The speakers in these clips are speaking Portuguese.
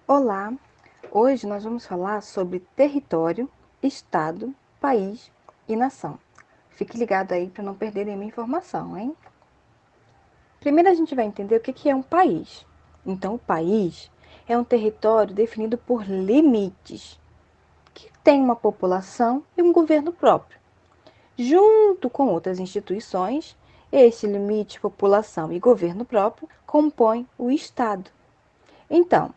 Olá! Hoje nós vamos falar sobre território, estado, país e nação. Fique ligado aí para não perder nenhuma informação, hein? Primeiro a gente vai entender o que é um país. Então, o país é um território definido por limites, que tem uma população e um governo próprio. Junto com outras instituições, esse limite, população e governo próprio compõem o estado. Então,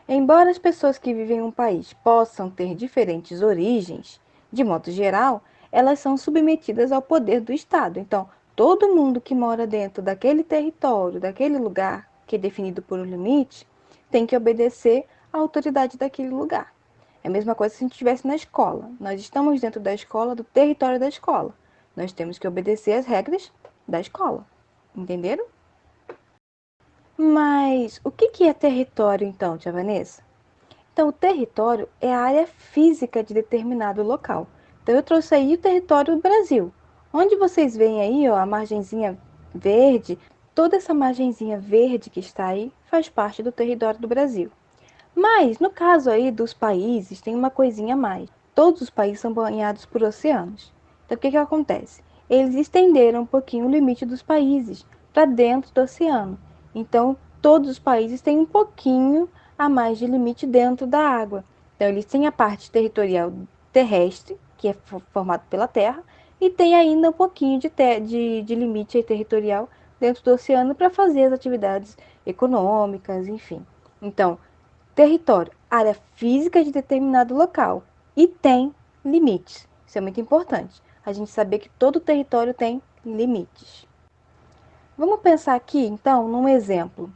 embora as pessoas que vivem em um país possam ter diferentes origens, de modo geral, elas são submetidas ao poder do Estado. Então, todo mundo que mora dentro daquele território, daquele lugar, que é definido por um limite, tem que obedecer à autoridade daquele lugar. É a mesma coisa se a gente estivesse na escola. Nós estamos dentro da escola, do território da escola. Nós temos que obedecer às regras da escola. Entenderam? Mas o que é território então, tia Vanessa? Então, o território é a área física de determinado local. Então, eu trouxe aí o território do Brasil. Onde vocês veem aí, ó, a margenzinha verde, toda essa margenzinha verde que está aí faz parte do território do Brasil. Mas, no caso aí dos países, tem uma coisinha a mais. Todos os países são banhados por oceanos. Então, o que acontece? Eles estenderam um pouquinho o limite dos países para dentro do oceano. Então, todos os países têm um pouquinho a mais de limite dentro da água. Então, eles têm a parte territorial terrestre, que é formado pela terra, e tem ainda um pouquinho de limite territorial dentro do oceano para fazer as atividades econômicas, enfim. Então, território, área física de determinado local e tem limites. Isso é muito importante. A gente saber que todo território tem limites. Vamos pensar aqui, então, num exemplo.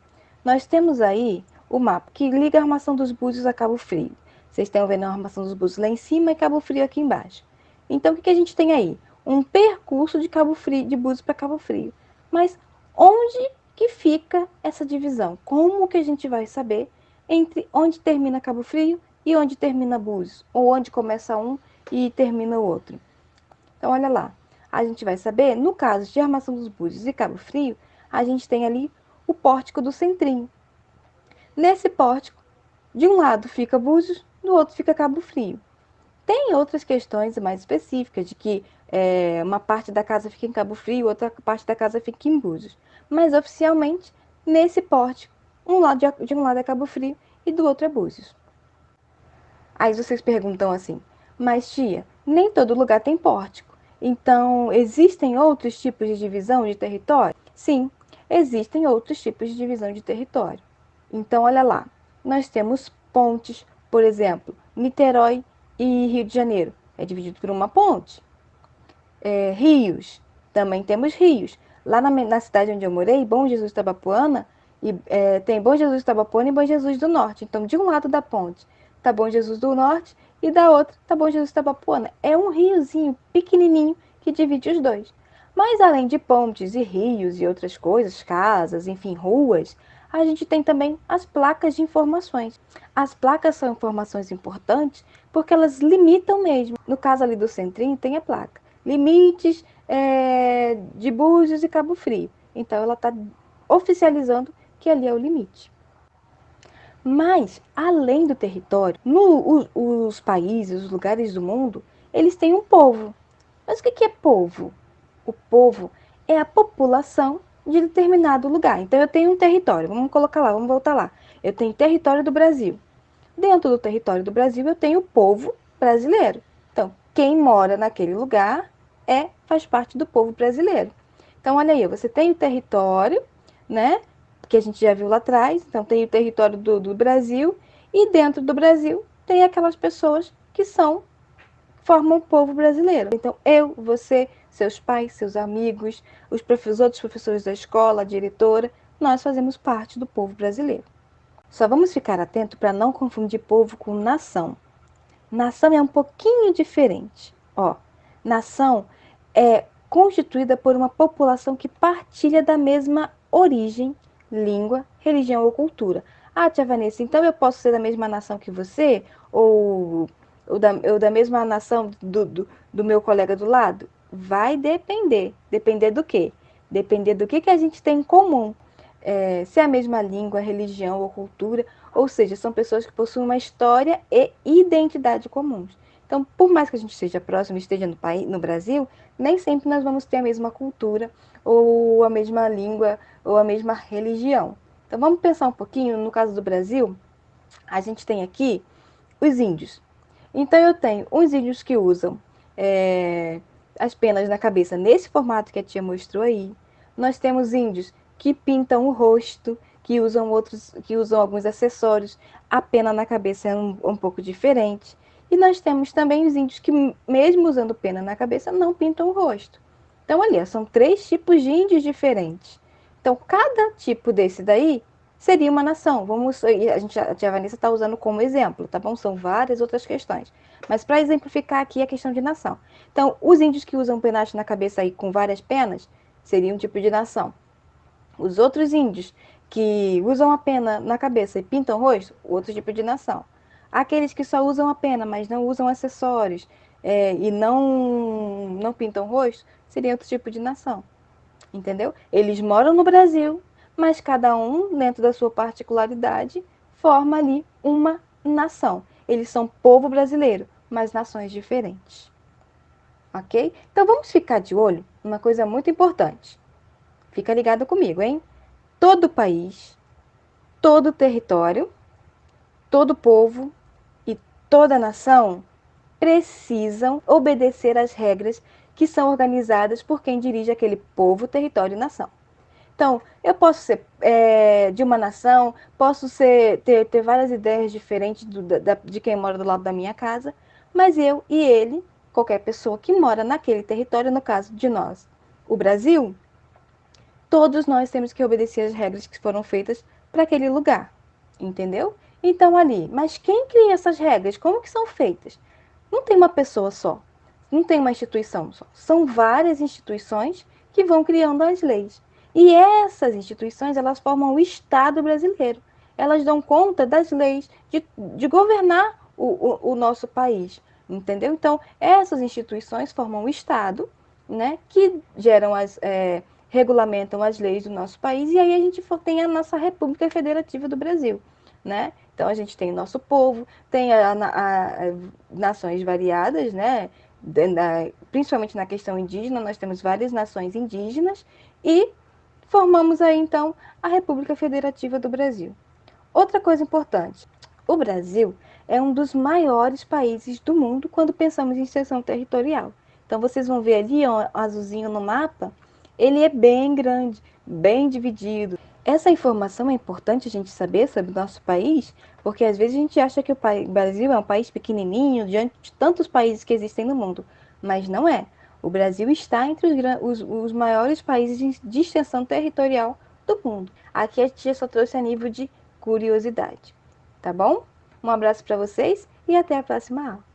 Nós temos aí o mapa que liga a Armação dos Búzios a Cabo Frio. Vocês estão vendo a Armação dos Búzios lá em cima e Cabo Frio aqui embaixo. Então, o que a gente tem aí? Um percurso de Cabo Frio, de Búzios para Cabo Frio. Mas onde que fica essa divisão? Como que a gente vai saber entre onde termina Cabo Frio e onde termina Búzios? Ou onde começa um e termina o outro? Então, olha lá. A gente vai saber, no caso de Armação dos Búzios e Cabo Frio, a gente tem ali o pórtico do Centrinho. Nesse pórtico, de um lado fica Búzios, do outro fica Cabo Frio. Tem outras questões mais específicas, de que uma parte da casa fica em Cabo Frio, outra parte da casa fica em Búzios. Mas, oficialmente, nesse pórtico, de um lado é Cabo Frio e do outro é Búzios. Aí vocês perguntam assim, mas tia, nem todo lugar tem pórtico. Então, existem outros tipos de divisão de território? Sim, existem outros tipos de divisão de território. Então, olha lá, nós temos pontes, por exemplo, Niterói e Rio de Janeiro. É dividido por uma ponte. Rios, também temos rios. Lá na cidade onde eu morei, Bom Jesus Tabapuana, tem Bom Jesus Tabapuana e Bom Jesus do Norte. Então, de um lado da ponte tá Bom Jesus do Norte e da outra tá Bom Jesus Tabapuana. É um riozinho pequenininho que divide os dois. Mas além de pontes e rios e outras coisas, casas, enfim, ruas, a gente tem também as placas de informações. As placas são informações importantes porque elas limitam mesmo. No caso ali do centrinho tem a placa. Limites de Búzios e Cabo Frio. Então ela está oficializando que ali é o limite. Mas, além do território, os países, os lugares do mundo, eles têm um povo. Mas o que é povo? O povo é a população de determinado lugar. Então eu tenho um território, vamos colocar lá, vamos voltar lá. Eu tenho território do Brasil. Dentro do território do Brasil eu tenho o povo brasileiro. Então, quem mora naquele lugar faz parte do povo brasileiro. Então, olha aí, você tem o território, né? Que a gente já viu lá atrás. Então, tem o território do Brasil. E dentro do Brasil tem aquelas pessoas que formam o povo brasileiro. Então, eu, você, seus pais, seus amigos, os outros professores da escola, a diretora, nós fazemos parte do povo brasileiro. Só vamos ficar atento para não confundir povo com nação. Nação é um pouquinho diferente. Ó, nação é constituída por uma população que partilha da mesma origem, língua, religião ou cultura. Ah, tia Vanessa, então eu posso ser da mesma nação que você? Ou da mesma nação do meu colega do lado? Vai depender. Depender do quê? Depender do que a gente tem em comum. Se é a mesma língua, religião ou cultura, Ou seja, são pessoas que possuem uma história e identidade comuns. Então, por mais que a gente seja próximo e esteja no país, no Brasil, nem sempre nós vamos ter a mesma cultura, ou a mesma língua, ou a mesma religião. Então, vamos pensar um pouquinho, no caso do Brasil, a gente tem aqui os índios. Então, eu tenho uns índios que usam as penas na cabeça nesse formato que a tia mostrou aí. Nós temos índios que pintam o rosto, que usam outros, que usam alguns acessórios. A pena na cabeça é um pouco diferente. E nós temos também os índios que, mesmo usando pena na cabeça, não pintam o rosto. Então, ali, são 3 tipos de índios diferentes. Então, cada tipo desse daí seria uma nação. Vamos, a tia Vanessa está usando como exemplo, tá bom? São várias outras questões. Mas para exemplificar aqui a questão de nação. Então, os índios que usam penacho na cabeça aí com várias penas seria um tipo de nação. Os outros índios que usam a pena na cabeça e pintam o rosto, outro tipo de nação. Aqueles que só usam a pena, mas não usam acessórios e não pintam o rosto, seria outro tipo de nação. Entendeu? Eles moram no Brasil, mas cada um, dentro da sua particularidade, forma ali uma nação. Eles são povo brasileiro, mas nações diferentes. Ok? Então vamos ficar de olho numa coisa muito importante. Fica ligado comigo, hein? Todo país, todo território, todo povo e toda nação precisam obedecer às regras que são organizadas por quem dirige aquele povo, território e nação. Então, eu posso ser de uma nação, posso ter várias ideias diferentes de quem mora do lado da minha casa, mas eu e ele, qualquer pessoa que mora naquele território, no caso de nós, o Brasil, todos nós temos que obedecer às regras que foram feitas para aquele lugar, entendeu? Então ali, mas quem cria essas regras? Como que são feitas? Não tem uma pessoa só, não tem uma instituição só. São várias instituições que vão criando as leis. E essas instituições, elas formam o Estado brasileiro. Elas dão conta das leis, de governar o nosso país, entendeu? Então, essas instituições formam o Estado, né, que geram regulamentam as leis do nosso país, e aí a gente tem a nossa República Federativa do Brasil, né? Então a gente tem o nosso povo, tem nações variadas, né? Principalmente na questão indígena, nós temos várias nações indígenas e formamos aí então a República Federativa do Brasil. Outra coisa importante, o Brasil é um dos maiores países do mundo quando pensamos em extensão territorial. Então vocês vão ver ali, ó, azulzinho no mapa, ele é bem grande, bem dividido. Essa informação é importante a gente saber sobre o nosso país, porque às vezes a gente acha que o Brasil é um país pequenininho diante de tantos países que existem no mundo, mas não é. O Brasil está entre os maiores países de extensão territorial do mundo. Aqui a tia só trouxe a nível de curiosidade, tá bom? Um abraço para vocês e até a próxima aula.